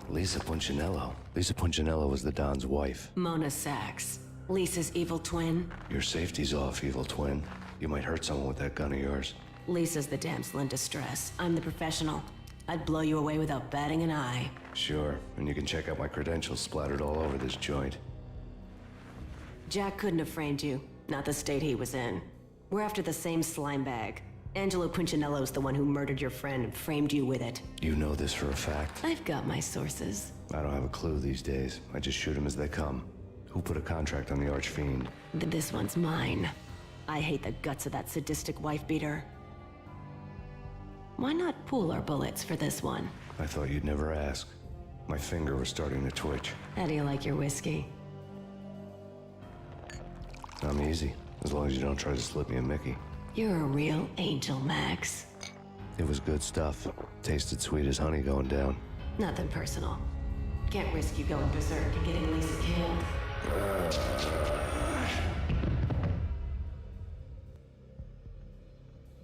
Lisa Punchinello. Lisa Punchinello was the Don's wife. Mona Sachs. Lisa's evil twin. Your safety's off, evil twin. You might hurt someone with that gun of yours. Lisa's the damsel in distress. I'm the professional. I'd blow you away without batting an eye. Sure, and you can check out my credentials splattered all over this joint. Jack couldn't have framed you. Not the state he was in. We're after the same slime bag. Angelo Punchinello's the one who murdered your friend and framed you with it. You know this for a fact? I've got my sources. I don't have a clue these days. I just shoot them as they come. Who put a contract on the Archfiend? This one's mine. I hate the guts of that sadistic wife-beater. Why not pool our bullets for this one? I thought you'd never ask. My finger was starting to twitch. How do you like your whiskey? I'm easy, as long as you don't try to slip me a Mickey. You're a real angel, Max. It was good stuff. Tasted sweet as honey going down. Nothing personal. Can't risk you going berserk and getting Lisa killed.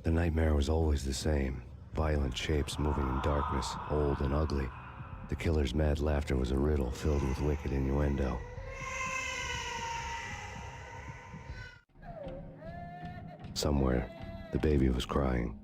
The nightmare was always the same. Violent shapes moving in darkness, old and ugly. The killer's mad laughter was a riddle filled with wicked innuendo. Somewhere, the baby was crying.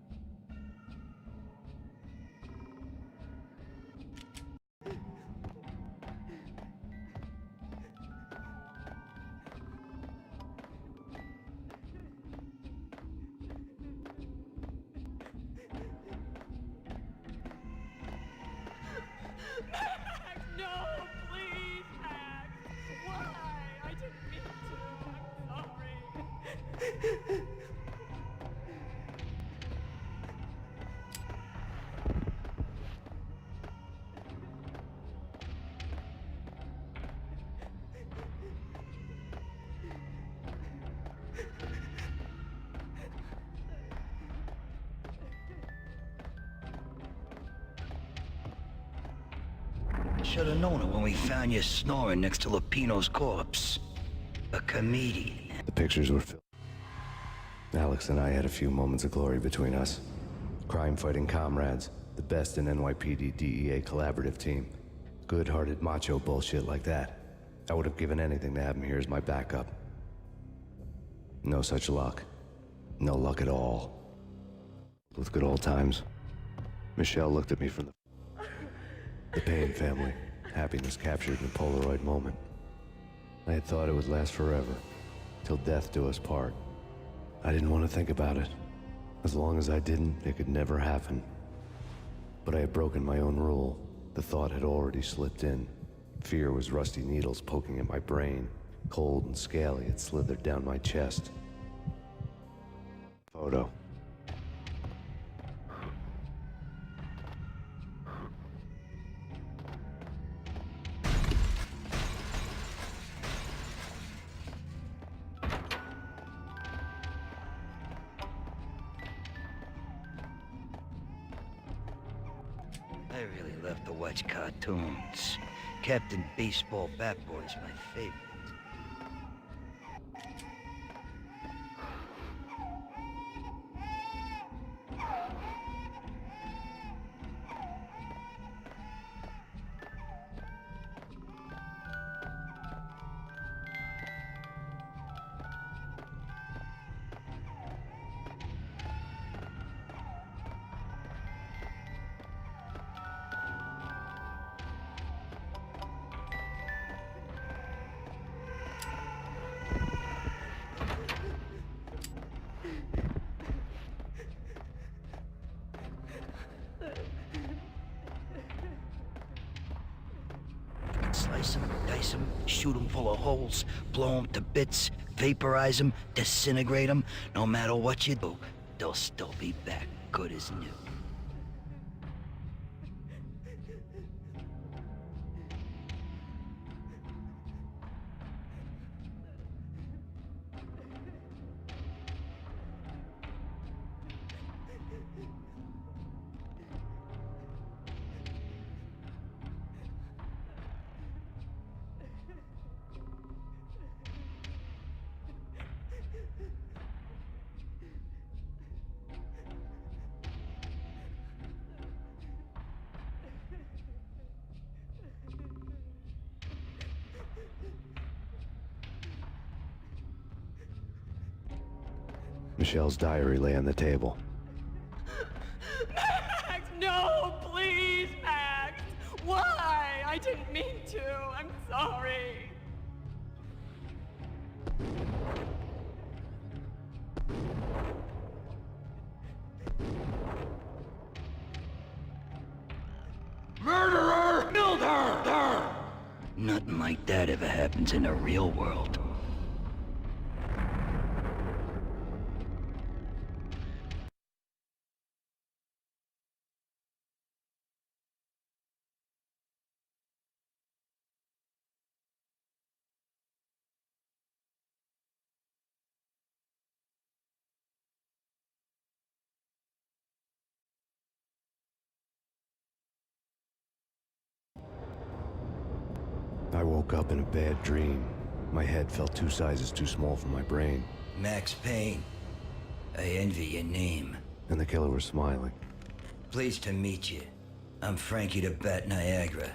Should have known it when we found you snoring next to Lupino's corpse. A comedian. The pictures were filled. Alex and I had a few moments of glory between us. Crime-fighting comrades, the best in NYPD DEA collaborative team. Good-hearted macho bullshit like that. I would have given anything to have him here as my backup. No such luck. No luck at all. With good old times. Michelle looked at me from the Payne family. Happiness captured in a Polaroid moment. I had thought it would last forever, till death do us part. I didn't want to think about it. As long as I didn't, it could never happen. But I had broken my own rule. The thought had already slipped in. Fear was rusty needles poking at my brain. Cold and scaly, it slithered down my chest. Photo. I really love to watch cartoons. Captain Baseball Bat Boy's my favorite. Slice them, dice them, shoot them full of holes, blow them to bits, vaporize them, disintegrate them. No matter what you do, they'll still be back good as new. Michelle's diary lay on the table. Max, no, please, Max. Why? I didn't mean to. I'm sorry. Murderer! Killed her! Nothing like that ever happens in the real world. I woke up in a bad dream. My head felt 2 sizes too small for my brain. Max Payne. I envy your name. And the killer was smiling. Pleased to meet you. I'm Frankie the Bat Niagara.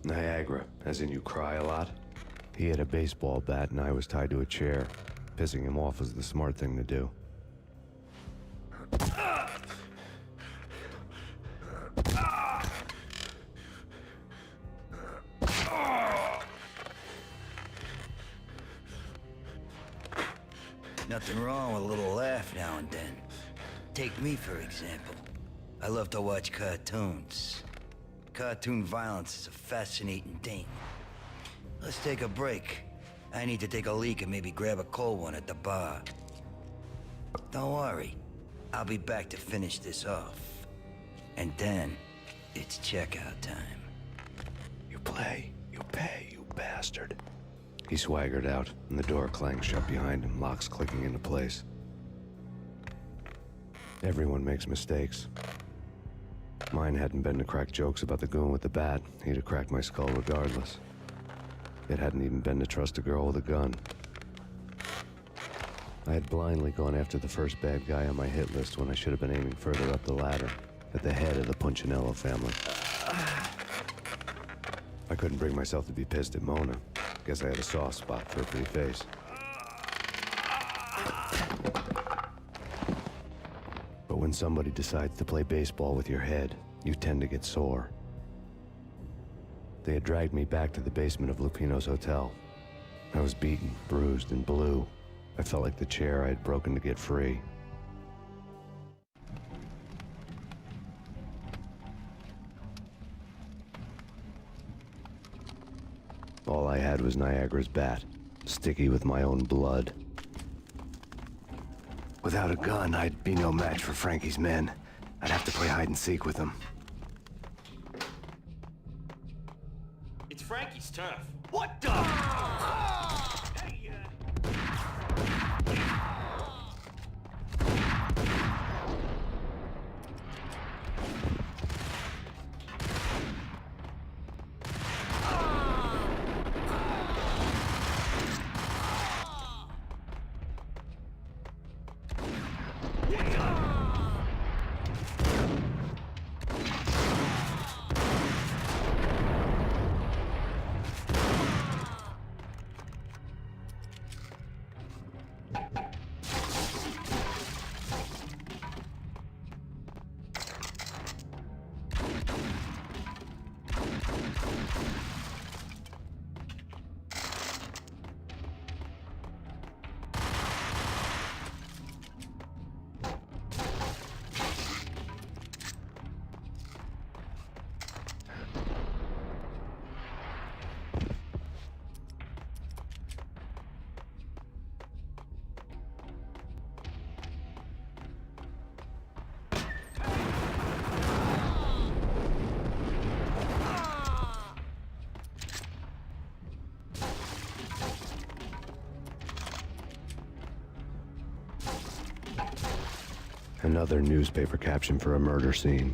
Niagara, as in you cry a lot? He had a baseball bat and I was tied to a chair. Pissing him off was the smart thing to do. Nothing wrong with a little laugh now and then. Take me, for example. I love to watch cartoons. Cartoon violence is a fascinating thing. Let's take a break. I need to take a leak and maybe grab a cold one at the bar. Don't worry. I'll be back to finish this off. And then, it's checkout time. You play, you pay, you bastard. He swaggered out, and the door clanged shut behind him, locks clicking into place. Everyone makes mistakes. Mine hadn't been to crack jokes about the goon with the bat. He'd have cracked my skull regardless. It hadn't even been to trust a girl with a gun. I had blindly gone after the first bad guy on my hit list when I should have been aiming further up the ladder, at the head of the Punchinello family. I couldn't bring myself to be pissed at Mona. Guess I had a soft spot for a pretty face. But when somebody decides to play baseball with your head, you tend to get sore. They had dragged me back to the basement of Lupino's hotel. I was beaten, bruised, and blue. I felt like the chair I had broken to get free. All I had was Niagara's bat, sticky with my own blood. Without a gun, I'd be no match for Frankie's men. I'd have to play hide and seek with them. It's Frankie's turf. What the? Hey, Another newspaper caption for a murder scene.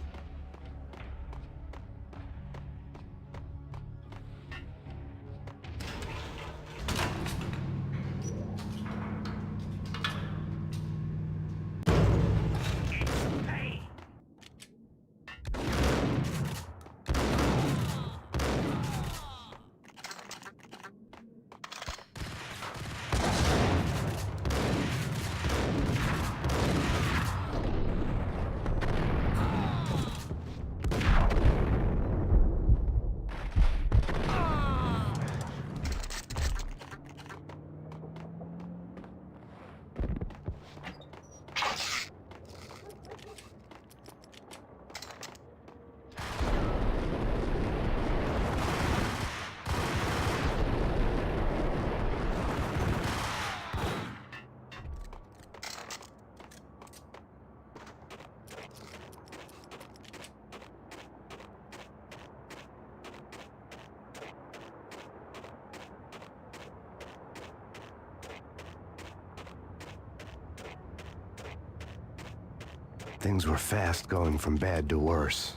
Things were fast going from bad to worse.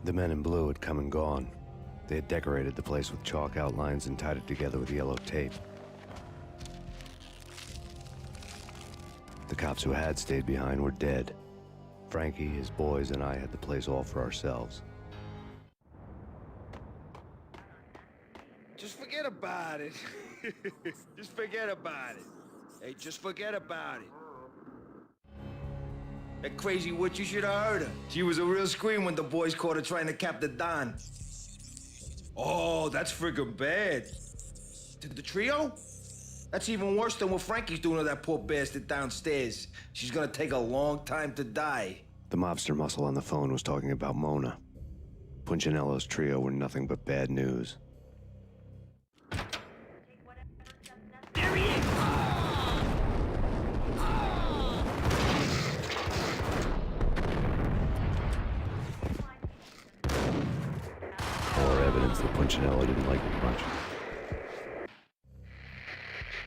The men in blue had come and gone. They had decorated the place with chalk outlines and tied it together with yellow tape. The cops who had stayed behind were dead. Frankie, his boys, and I had the place all for ourselves. Just forget about it. Just forget about it. Hey, just forget about it. That crazy witch, you should have heard her. She was a real scream when the boys caught her trying to cap the Don. Oh, that's friggin' bad. The trio? That's even worse than what Frankie's doing to that poor bastard downstairs. She's gonna take a long time to die. The mobster muscle on the phone was talking about Mona. Punchinello's trio were nothing but bad news. There he is! More evidence that Punchinello didn't like me much.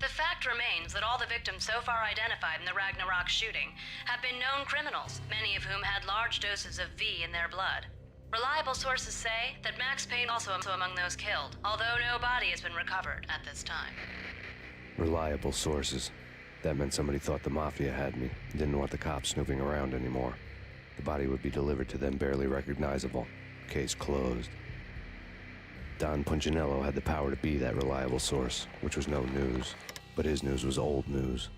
The fact remains that all the victims so far identified in the Ragnarok shooting have been known criminals, many of whom had large doses of V in their blood. Reliable sources say that Max Payne also among those killed, although no body has been recovered at this time. Reliable sources. That meant somebody thought the Mafia had me, and didn't want the cops snooping around anymore. The body would be delivered to them barely recognizable. Case closed. Don Punchinello had the power to be that reliable source, which was no news. But his news was old news.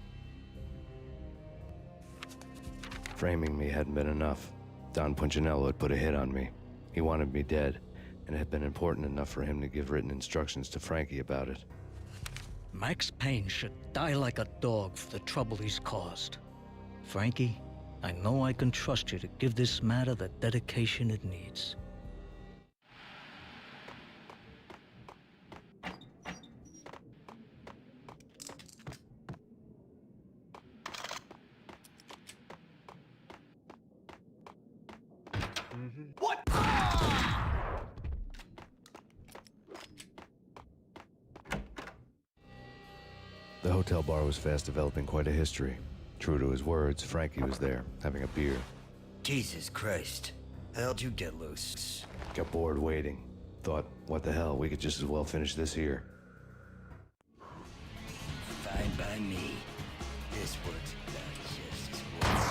Framing me hadn't been enough. Don Punchinello had put a hit on me. He wanted me dead, and it had been important enough for him to give written instructions to Frankie about it. Max Payne should die like a dog for the trouble he's caused. Frankie, I know I can trust you to give this matter the dedication it needs. What? The hotel bar was fast developing quite a history. True to his words, Frankie was there, having a beer. Jesus Christ. How'd you get loose? Got bored waiting. Thought, what the hell, we could just as well finish this here. Fine by me. This works about just as well.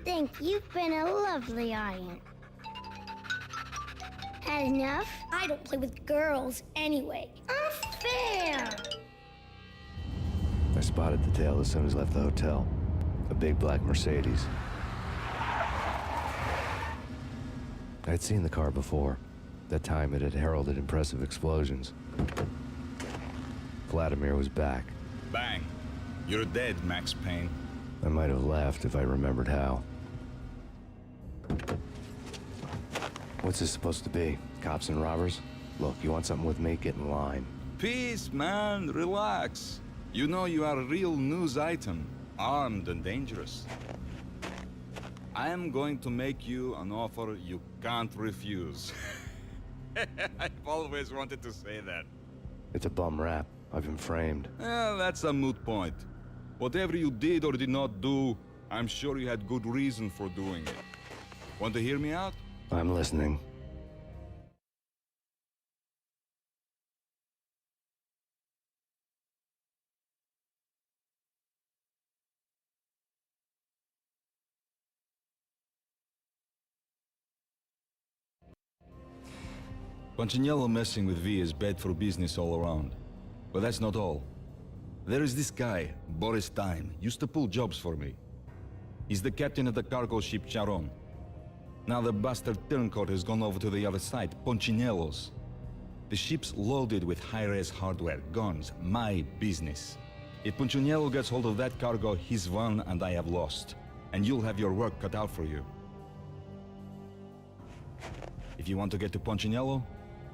Thank you. You've been a lovely aunt. Had enough? I don't play with girls anyway. Unfair! I spotted the tail as soon as I left the hotel. A big black Mercedes. I'd seen the car before. That time it had heralded impressive explosions. Vladimir was back. Bang. You're dead, Max Payne. I might have laughed if I remembered how. What's this supposed to be? Cops and robbers? Look, you want something with me? Get in line. Peace, man. Relax. You know you are a real news item. Armed and dangerous. I am going to make you an offer you can't refuse. I've always wanted to say that. It's a bum rap. I've been framed. That's a moot point. Whatever you did or did not do, I'm sure you had good reason for doing it. Want to hear me out? I'm listening. Punchinello messing with V is bad for business all around. But that's not all. There is this guy, Boris Time, used to pull jobs for me. He's the captain of the cargo ship Charon. Now the bastard turncoat has gone over to the other side, Punchinello's. The ship's loaded with high-res hardware, guns, my business. If Punchinello gets hold of that cargo, he's won and I have lost. And you'll have your work cut out for you. If you want to get to Punchinello,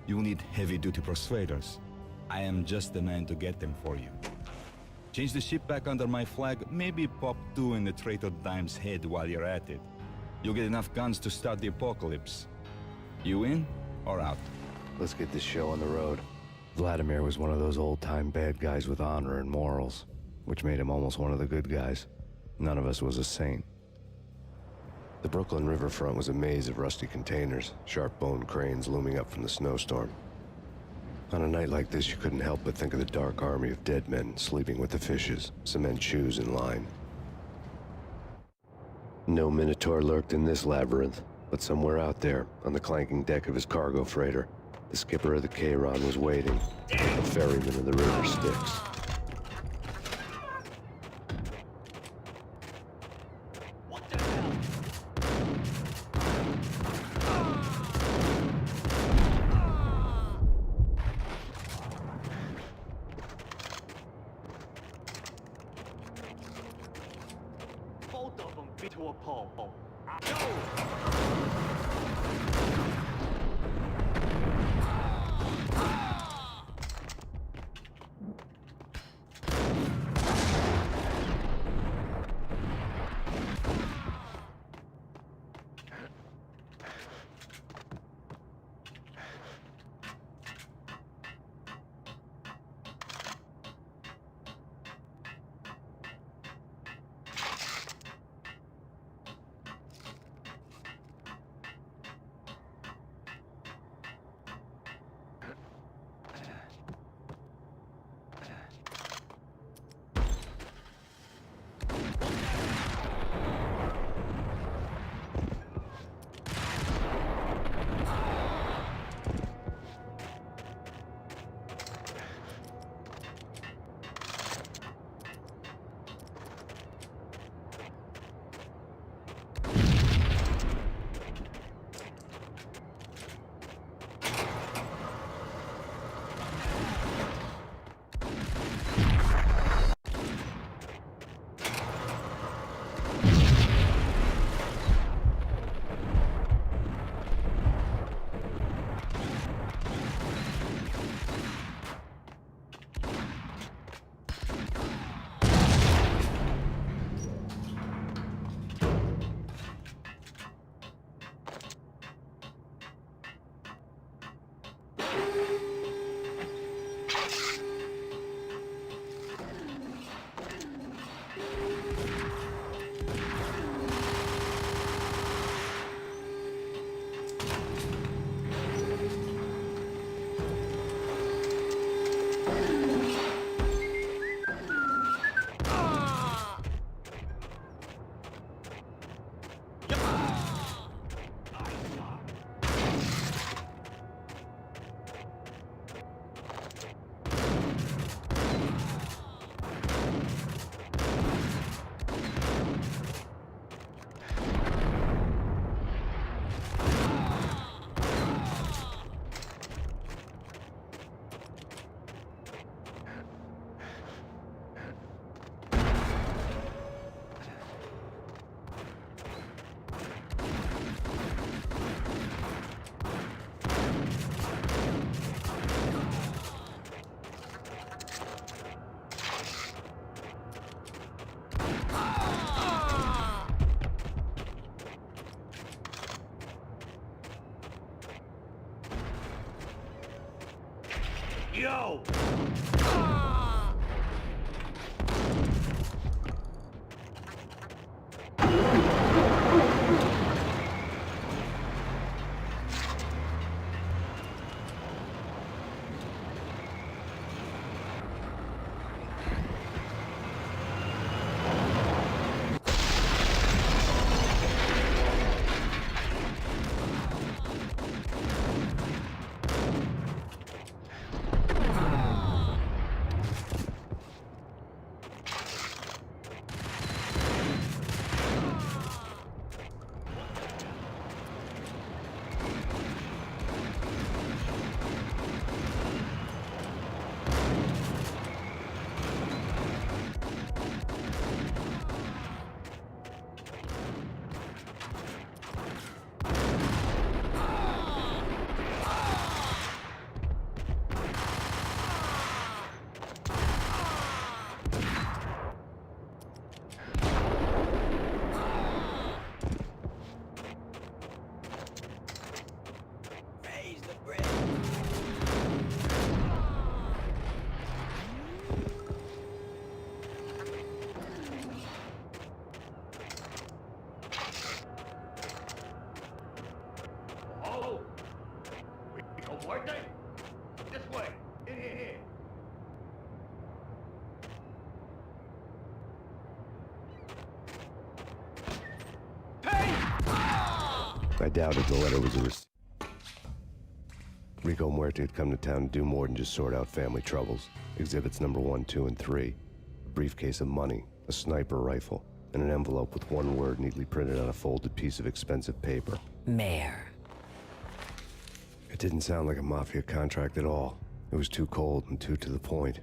you'll need heavy-duty persuaders. I am just the man to get them for you. Change the ship back under my flag, maybe pop 2 in the traitor Dime's head while you're at it. You'll get enough guns to start the apocalypse. You in or out? Let's get this show on the road. Vladimir was one of those old-time bad guys with honor and morals, which made him almost one of the good guys. None of us was a saint. The Brooklyn riverfront was a maze of rusty containers, sharp-boned cranes looming up from the snowstorm. On a night like this, you couldn't help but think of the dark army of dead men sleeping with the fishes, cement shoes in line. No Minotaur lurked in this labyrinth, but somewhere out there, on the clanking deck of his cargo freighter, the skipper of the Chiron was waiting, the ferryman of the river Styx. Both of them beat to a pulp. Yo! I doubted the letter was a receipt. Rico Muerte had come to town to do more than just sort out family troubles. Exhibits number 1, 2, and 3. A briefcase of money, a sniper rifle, and an envelope with one word neatly printed on a folded piece of expensive paper. Mayor. It didn't sound like a mafia contract at all. It was too cold and too to the point.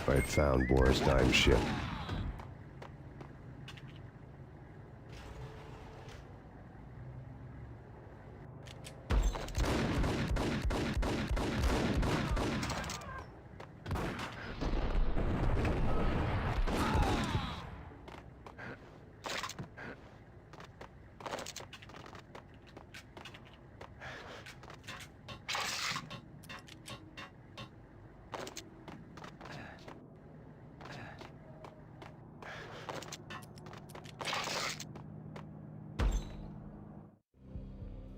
I had found Boris Dime's ship.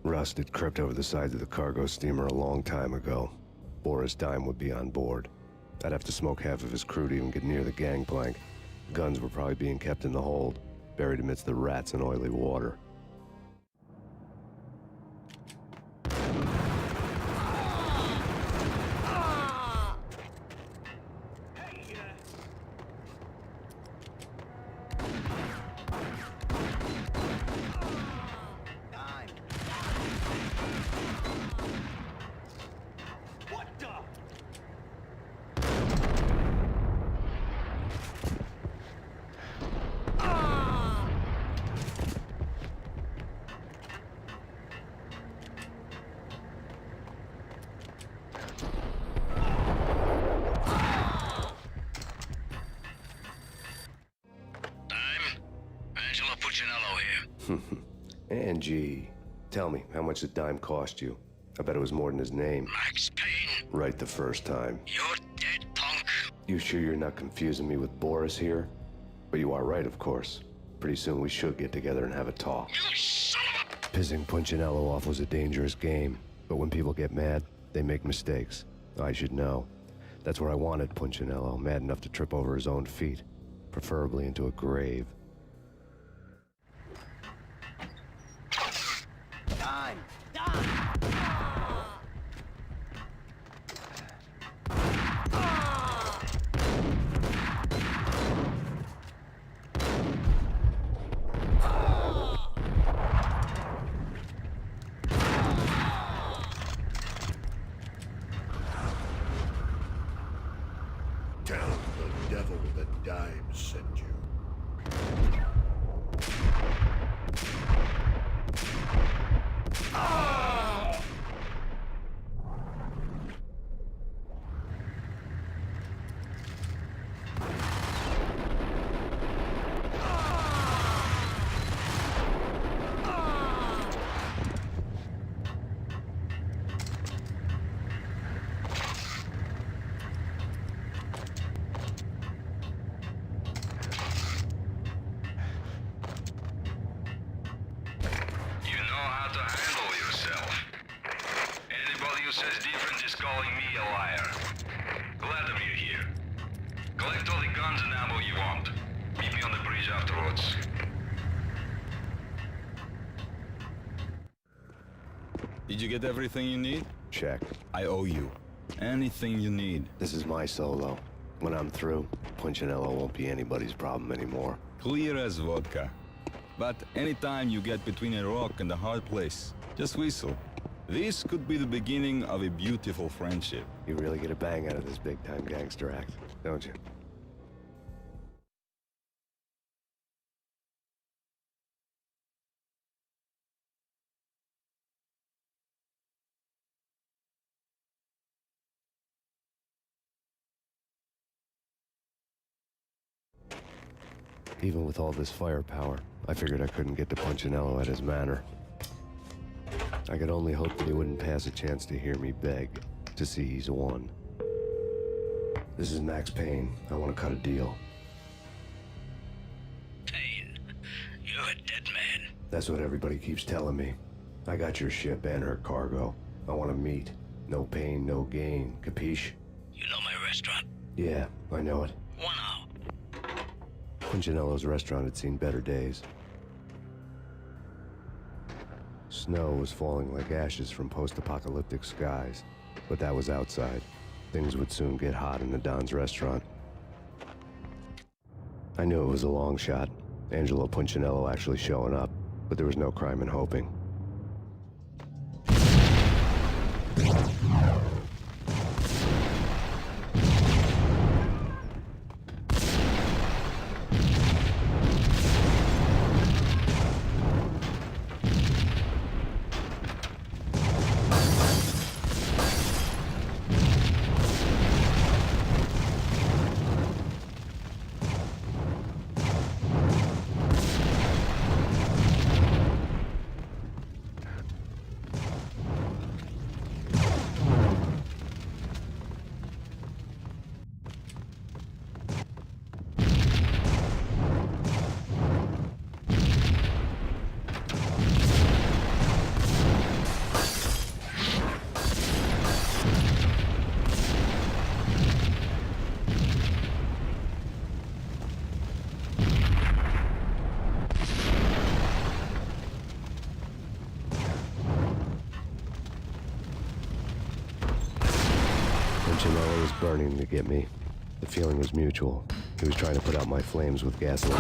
Rust had crept over the sides of the cargo steamer a long time ago. Boris Dime would be on board. I'd have to smoke half of his crew to even get near the gangplank. Guns were probably being kept in the hold, buried amidst the rats and oily water. What the? Angelo Puccinello here. Angie, tell me, how much did Dime cost you? I bet it was more than his name. Max Payne, Right the first time. you're dead, punk. You sure you're not confusing me with Boris here? But you are right, of course. Pretty soon we should get together and have a talk. You son of a... Pissing Punchinello off was a dangerous game, but when people get mad, they make mistakes. I should know. That's where I wanted Punchinello, mad enough to trip over his own feet, preferably into a grave. Dime! Dime! Tell the devil that Dime sent you. You know how to handle yourself. Anybody who says different is calling me a liar. Glad I'm here. Collect all the guns and ammo you want. Meet me on the bridge afterwards. Did you get everything you need? Check. I owe you. Anything you need. This is my solo. When I'm through, Punchinello won't be anybody's problem anymore. Clear as vodka. But anytime you get between a rock and a hard place, just whistle. This could be the beginning of a beautiful friendship. You really get a bang out of this big-time gangster act, don't you? Even with all this firepower, I figured I couldn't get to Punchinello at his manor. I could only hope that he wouldn't pass a chance to hear me beg, to see he's won. This is Max Payne. I want to cut a deal. Payne, you're a dead man. That's what everybody keeps telling me. I got your ship and her cargo. I want to meet. No pain, no gain. Capiche? You know my restaurant? Yeah, I know it. 1 hour. Punchinello's restaurant had seen better days. Snow was falling like ashes from post-apocalyptic skies, but that was outside. Things would soon get hot in the Don's restaurant. I knew it was a long shot, Angelo Punchinello actually showing up, but there was no crime in hoping. burning to get me. The feeling was mutual. He was trying to put out my flames with gasoline.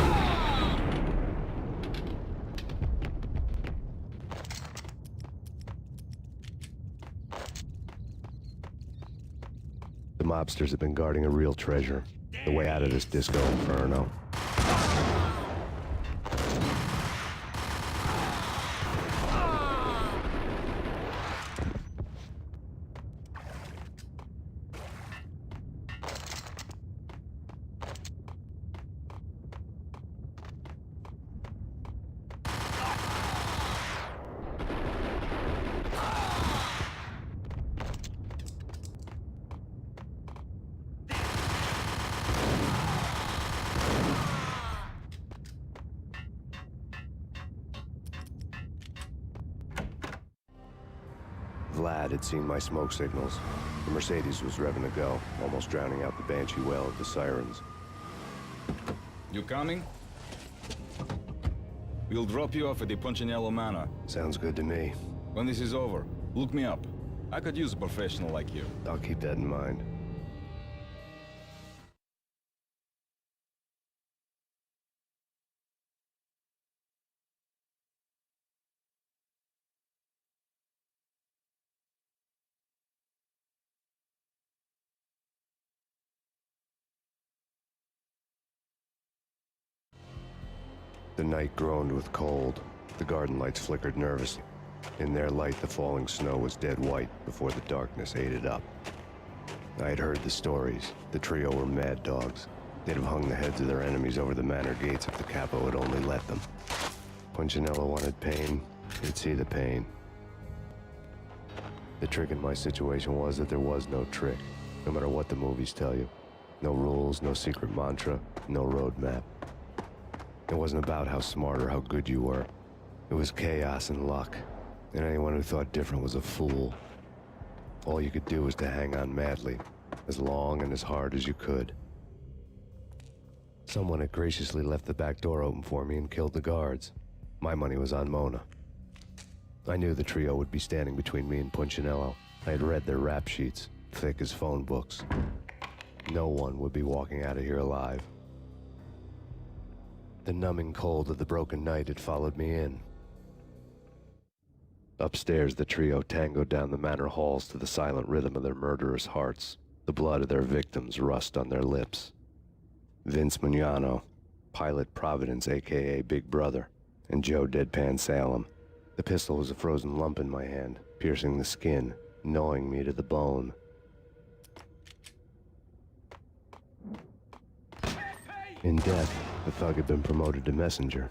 The mobsters have been guarding a real treasure. The way out of this disco inferno. Vlad had seen my smoke signals. The Mercedes was revving to go, almost drowning out the Banshee wail of the sirens. You coming? We'll drop you off at the Punchinello Manor. Sounds good to me. When this is over, look me up. I could use a professional like you. I'll keep that in mind. The night groaned with cold. The garden lights flickered nervously. In their light, the falling snow was dead white before the darkness ate it up. I had heard the stories. The trio were mad dogs. They'd have hung the heads of their enemies over the manor gates if the capo had only let them. Punchinello wanted Payne. He'd see the pain. The trick in my situation was that there was no trick, no matter what the movies tell you. No rules, no secret mantra, no roadmap. It wasn't about how smart or how good you were. It was chaos and luck, and anyone who thought different was a fool. All you could do was to hang on madly, as long and as hard as you could. Someone had graciously left the back door open for me and killed the guards. My money was on Mona. I knew the trio would be standing between me and Punchinello. I had read their rap sheets, thick as phone books. No one would be walking out of here alive. The numbing cold of the broken night had followed me in. Upstairs, the trio tangoed down the manor halls to the silent rhythm of their murderous hearts, the blood of their victims rust on their lips. Vince Mugnano, Pilot Providence, a.k.a. Big Brother, and Joe Deadpan Salem. The pistol was a frozen lump in my hand, piercing the skin, gnawing me to the bone. In death, the thug had been promoted to messenger.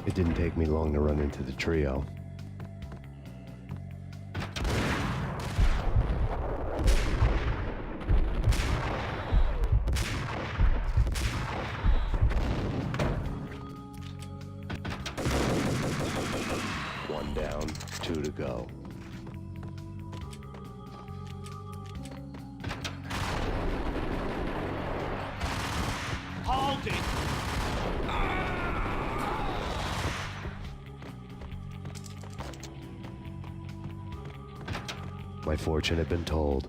It didn't take me long to run into the trio. One down, two to go. Hold it! My fortune had been told.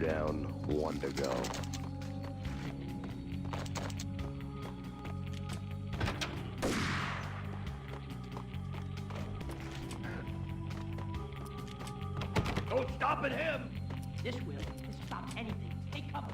down, 1 to go. Don't stop at him! This will. This stop anything. Take cover.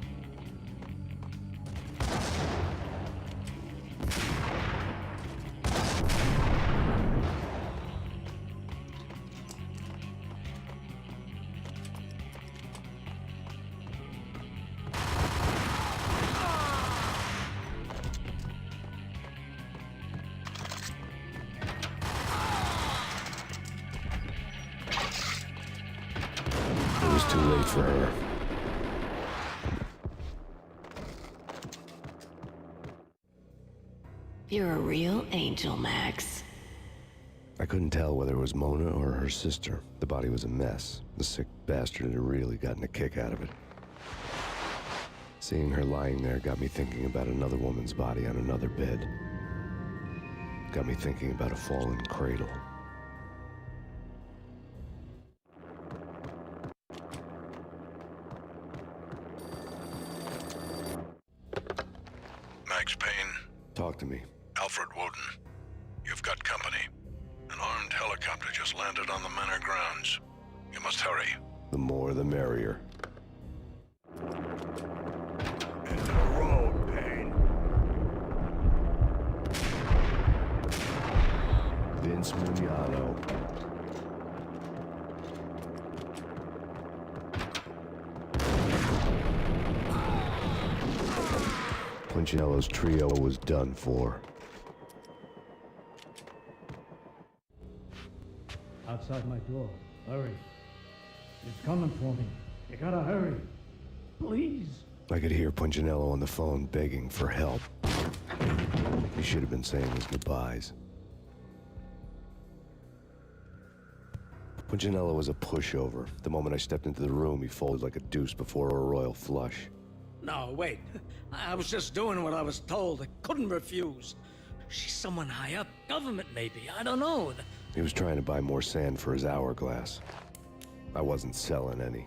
It was too late for her. You're a real angel, Max. I couldn't tell whether it was Mona or her sister. The body was a mess. The sick bastard had really gotten a kick out of it. Seeing her lying there got me thinking about another woman's body on another bed. Got me thinking about a fallen cradle. Max Payne, Talk to me. Alfred Woden. You've got company. An armed helicopter just landed on the manor grounds. You must hurry. The more the merrier. Into the road, Payne. Vince Mugnano. Punchinello's trio was done for. Outside my door. Hurry. It's coming for me. You gotta hurry. Please. I could hear Punchinello on the phone begging for help. He should have been saying his goodbyes. Punchinello was a pushover. The moment I stepped into the room, he folded like a deuce before a royal flush. No, wait. I was just doing what I was told. I couldn't refuse. She's someone high up. Government, maybe. I don't know. He was trying to buy more sand for his hourglass. I wasn't selling any.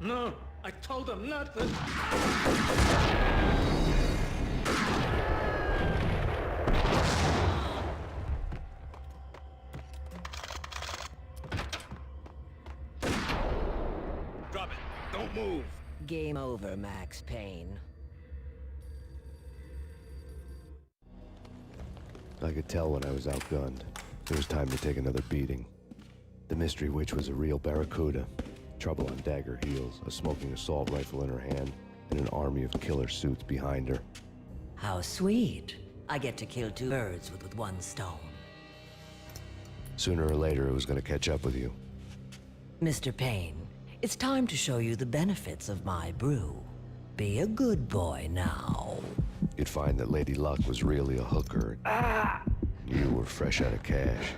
No, I told him not to. Drop it. Don't move. Game over, Max Payne. I could tell when I was outgunned. It was time to take another beating. The mystery witch was a real barracuda. Trouble on dagger heels, a smoking assault rifle in her hand, and an army of killer suits behind her. How sweet. I get to kill two birds with one stone. Sooner or later, it was going to catch up with you. Mr. Payne, it's time to show you the benefits of my brew. Be a good boy now. You'd find that Lady Luck was really a hooker. You were fresh out of cash.